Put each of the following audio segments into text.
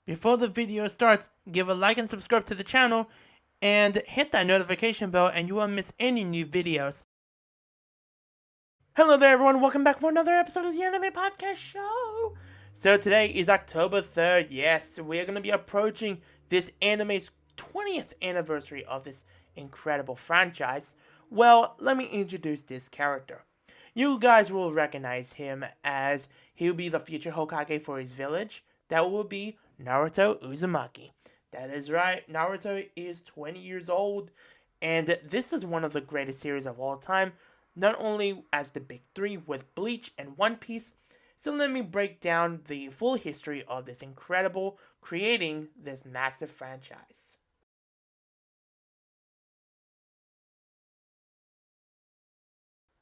Before the video starts, give a like and subscribe to the channel, and hit that notification bell and you won't miss any new videos. Hello there everyone, welcome back for another episode of the Anime Podcast Show! So today is October 3rd, yes, we are going to be approaching this anime's 20th anniversary of this incredible franchise. Well, let me introduce this character. You guys will recognize him as he'll be the future Hokage for his village. That will be Naruto Uzumaki. That is right, Naruto is 20 years old, and this is one of the greatest series of all time, not only as the big three with Bleach and One Piece. So let me break down the full history of this incredible, creating this massive franchise.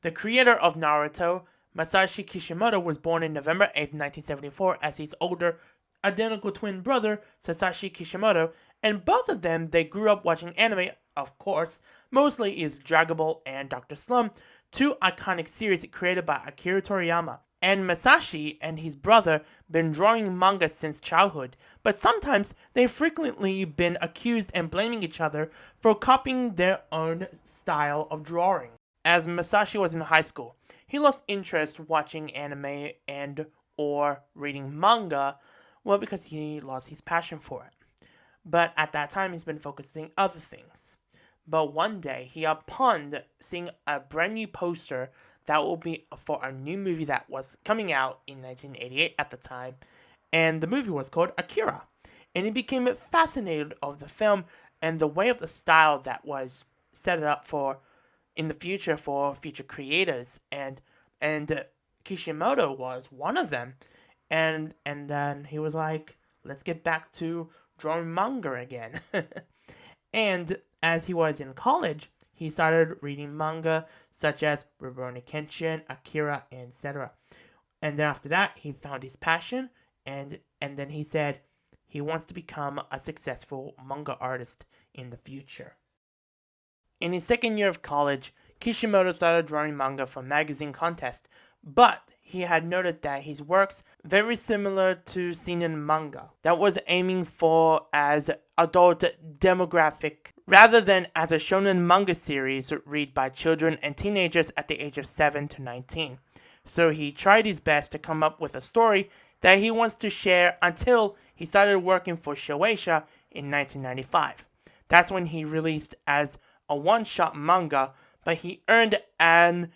The creator of Naruto, Masashi Kishimoto, was born on November 8, 1974 as his older, identical twin brother, Masashi Kishimoto, and both of them, they grew up watching anime, of course, mostly is Dragon Ball and Dr. Slump, two iconic series created by Akira Toriyama. And Masashi and his brother been drawing manga since childhood, but sometimes they've frequently been accused and blaming each other for copying their own style of drawing. As Masashi was in high school, he lost interest watching anime and or reading manga, well, because he lost his passion for it. But at that time, he's been focusing other things. But one day, he upon seeing a brand new poster that will be for a new movie that was coming out in 1988 at the time, and the movie was called Akira. And he became fascinated of the film and the way of the style that was set up for in the future for future creators, and Kishimoto was one of them, and then he was like, let's get back to drawing manga again. And as he was in college, he started reading manga such as Rurouni Kenshin, Akira, etc. And then after that, he found his passion, and then he said he wants to become a successful manga artist in the future. In his second year of college, Kishimoto started drawing manga for magazine contests, but he had noted that his works very similar to seinen manga that was aiming for as adult demographic rather than as a shonen manga series read by children and teenagers at the age of 7 to 19. So he tried his best to come up with a story that he wants to share until he started working for Shueisha in 1995. That's when he released as a one-shot manga, but he earned an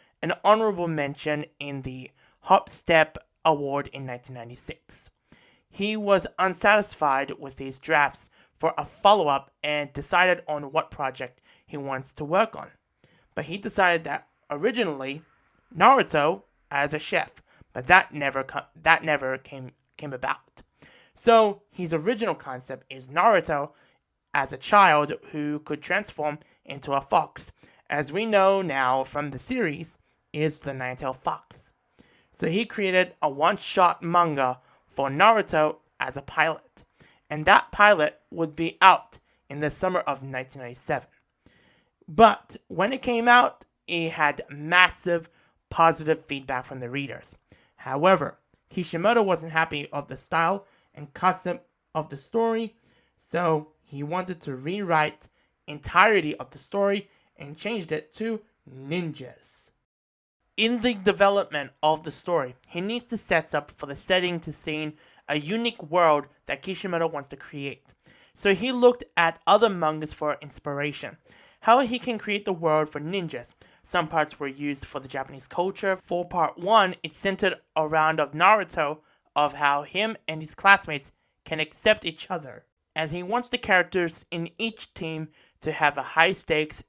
honorable mention in the Hop Step Award in 1996. He was unsatisfied with these drafts for a follow-up and decided on what project he wants to work on. But he decided that originally Naruto as a chef, but that never came about. So his original concept is Naruto as a child who could transform into a fox, as we know now from the series is the Nine-Tailed Fox. So he created a one-shot manga for Naruto as a pilot, and that pilot would be out in the summer of 1997. But when it came out, it had massive positive feedback from the readers. However, Kishimoto wasn't happy of the style and concept of the story, so he wanted to rewrite entirety of the story and changed it to ninjas. In the development of the story, he needs to set up for the setting to seeing a unique world that Kishimoto wants to create. So he looked at other mangas for inspiration. How he can create the world for ninjas. Some parts were used for the Japanese culture. For part 1, it's centered around of Naruto, of how him and his classmates can accept each other, as he wants the characters in each team to have a high stakes.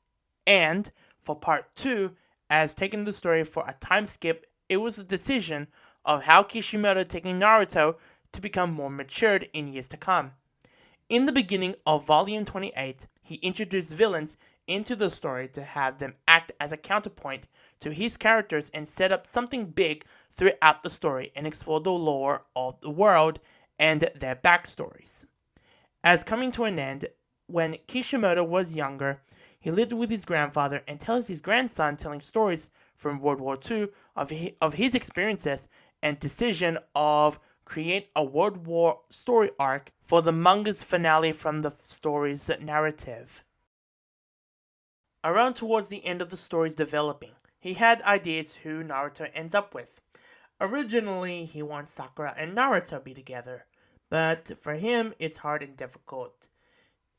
And for part 2, as taking the story for a time skip, it was a decision of how Kishimoto taking Naruto to become more matured in years to come. In the beginning of volume 28, he introduced villains into the story to have them act as a counterpoint to his characters and set up something big throughout the story and explore the lore of the world and their backstories. As coming to an end, when Kishimoto was younger, he lived with his grandfather and tells his grandson telling stories from World War II of his experiences and decision of create a World War story arc for the manga's finale from the story's narrative. Around towards the end of the story's developing, he had ideas who Naruto ends up with. Originally, he wants Sakura and Naruto to be together, but for him, it's hard and difficult,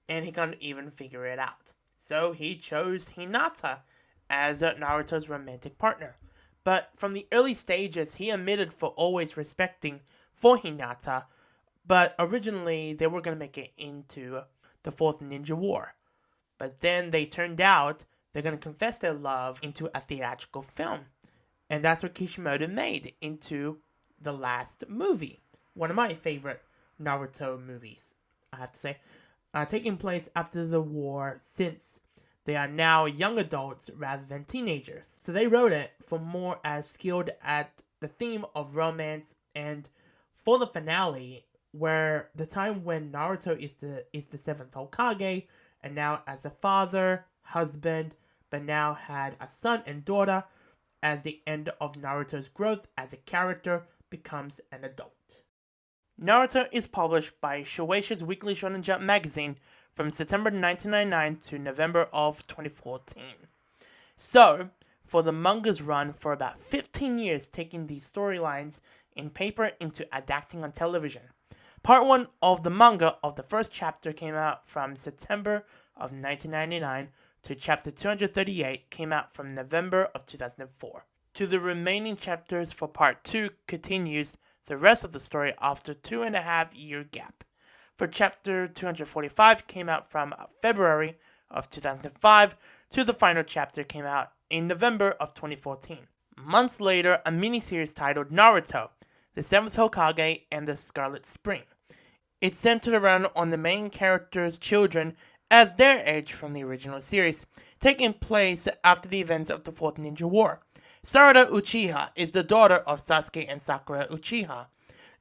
and he can't even figure it out. So he chose Hinata as Naruto's romantic partner. But from the early stages, he admitted for always respecting for Hinata, but originally they were going to make it into the Fourth Ninja War. But then they turned out they're going to confess their love into a theatrical film. And that's what Kishimoto made into the last movie. One of my favorite Naruto movies, I have to say. Taking place after the war, since they are now young adults rather than teenagers. So they wrote it for more as skilled at the theme of romance, and for the finale, where the time when Naruto is the seventh Hokage, and now as a father, husband, but now had a son and daughter, as the end of Naruto's growth as a character becomes an adult. Naruto is published by Shueisha's Weekly Shonen Jump magazine from September 1999 to November of 2014. So, for the manga's run for about 15 years, taking these storylines in paper into adapting on television. Part 1 of the manga of the first chapter came out from September of 1999 to chapter 238 came out from November of 2004. To the remaining chapters for part 2 continues the rest of the story after 2.5-year gap. For chapter 245 came out from February of 2005 to the final chapter came out in November of 2014. Months later, a miniseries titled Naruto, the 7th Hokage and the Scarlet Spring. It's centered around on the main character's children as their age from the original series, taking place after the events of the Fourth Ninja War. Sarada Uchiha is the daughter of Sasuke and Sakura Uchiha.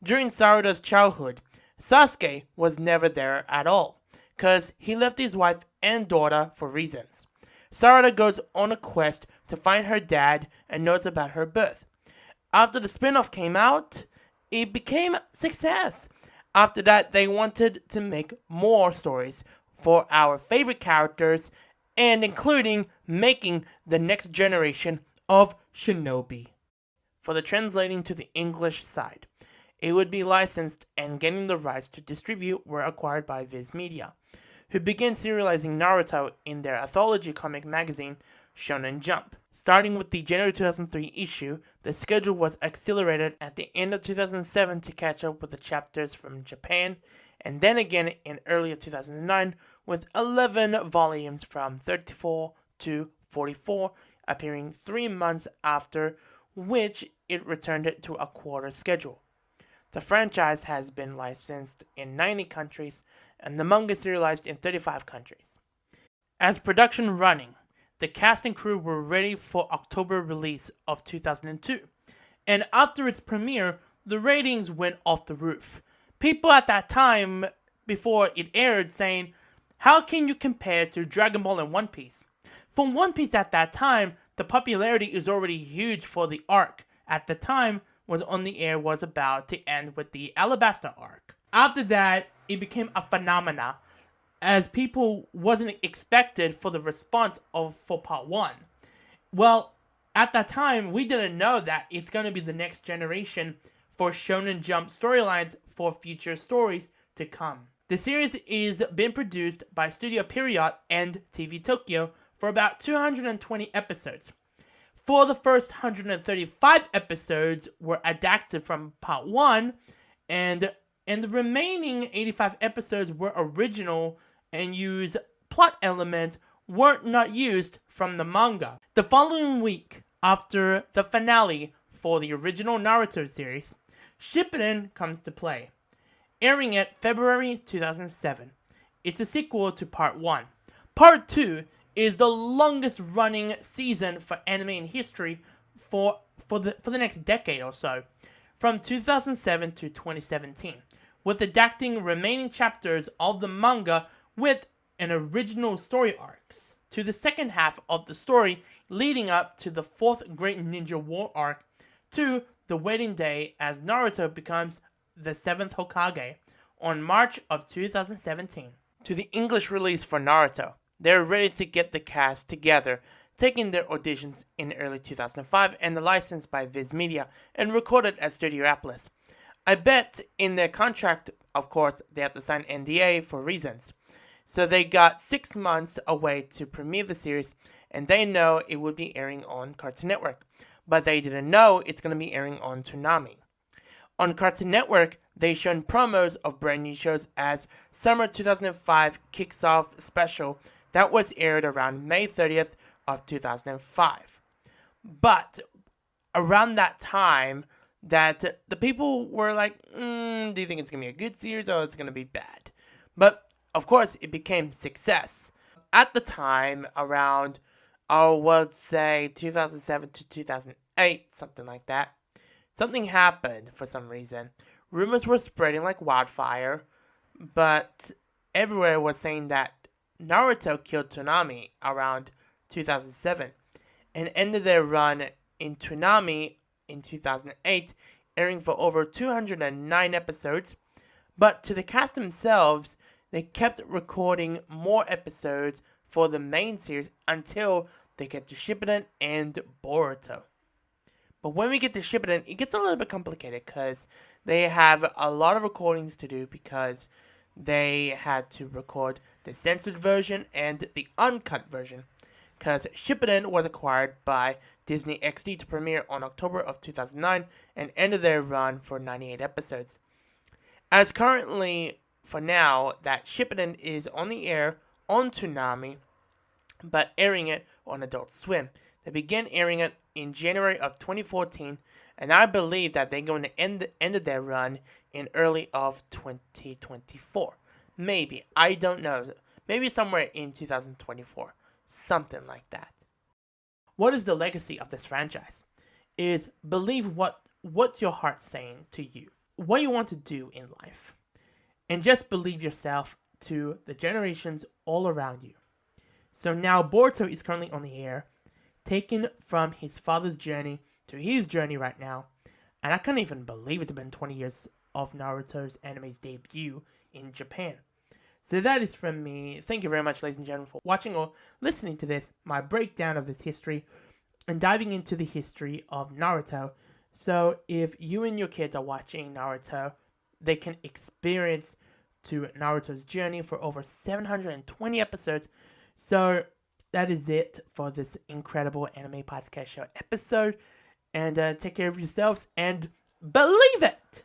During Sarada's childhood, Sasuke was never there at all, cause he left his wife and daughter for reasons. Sarada goes on a quest to find her dad and knows about her birth. After the spin-off came out, it became a success. After that, they wanted to make more stories for our favorite characters, and including making the next generation of shinobi. For the translating to the English side, it would be licensed, and getting the rights to distribute were acquired by Viz Media, who began serializing Naruto in their anthology comic magazine, Shonen Jump. Starting with the January 2003 issue, the schedule was accelerated at the end of 2007 to catch up with the chapters from Japan, and then again in early 2009 with 11 volumes from 34 to 44, appearing 3 months after which it returned to a quarter schedule. The franchise has been licensed in 90 countries, and the manga serialized in 35 countries. As production running, the cast and crew were ready for October release of 2002, and after its premiere, the ratings went off the roof. People at that time, before it aired, saying, "How can you compare to Dragon Ball and One Piece?" For One Piece at that time, the popularity is already huge for the arc. At the time, was on the air was about to end with the Alabasta arc. After that, it became a phenomena, as people wasn't expected for the response for part 1. Well, at that time, we didn't know that it's going to be the next generation for Shonen Jump storylines for future stories to come. The series is being produced by Studio Period and TV Tokyo for about 220 episodes. For the first 135 episodes were adapted from part 1, and the remaining 85 episodes were original and use plot elements weren't not used from the manga. The following week, after the finale for the original Naruto series, Shippuden comes to play, airing it February 2007. It's a sequel to Part 1. Part 2 is the longest running season for anime in history for the next decade or so, from 2007 to 2017, with adapting remaining chapters of the manga with an original story arcs to the second half of the story leading up to the fourth Great Ninja War arc to the wedding day as Naruto becomes the 7th Hokage on March of 2017. To the English release for Naruto, they're ready to get the cast together, taking their auditions in early 2005 and the license by Viz Media and recorded at Studio Applus. I bet in their contract, of course, they have to sign NDA for reasons. So they got 6 months away to premiere the series, and they know it would be airing on Cartoon Network. But they didn't know it's going to be airing on Toonami. On Cartoon Network, they shown promos of brand new shows as Summer 2005 Kicks Off Special that was aired around May 30th of 2005. But around that time, that the people were like, do you think it's going to be a good series or it's going to be bad? But, of course, it became success. At the time, around, let's say 2007 to 2008, something like that, something happened for some reason. Rumors were spreading like wildfire, but everywhere was saying that Naruto killed Toonami around 2007 and ended their run in Toonami in 2008, airing for over 209 episodes. But to the cast themselves, they kept recording more episodes for the main series until they get to Shippuden and Boruto. But when we get to Shippuden, it gets a little bit complicated because they have a lot of recordings to do because they had to record the censored version and the uncut version. Because Shippuden was acquired by Disney XD to premiere on October of 2009 and ended their run for 98 episodes. As currently, for now, that Shippuden is on the air on Toonami, but airing it on Adult Swim. They began airing it in January of 2014, and I believe that they're going to end their run in early of 2024. Maybe. I don't know. Maybe somewhere in 2024. Something like that. What is the legacy of this franchise? Is believe what your heart's saying to you. What you want to do in life. And just believe yourself to the generations all around you. So now Boruto is currently on the air, taken from his father's journey to his journey right now. And I can't even believe it's been 20 years of Naruto's anime's debut in Japan. So that is from me. Thank you very much, ladies and gentlemen, for watching or listening to this, my breakdown of this history, and diving into the history of Naruto. So if you and your kids are watching Naruto, they can experience to Naruto's journey for over 720 episodes. So that is it for this incredible anime podcast show episode. And take care of yourselves and believe it!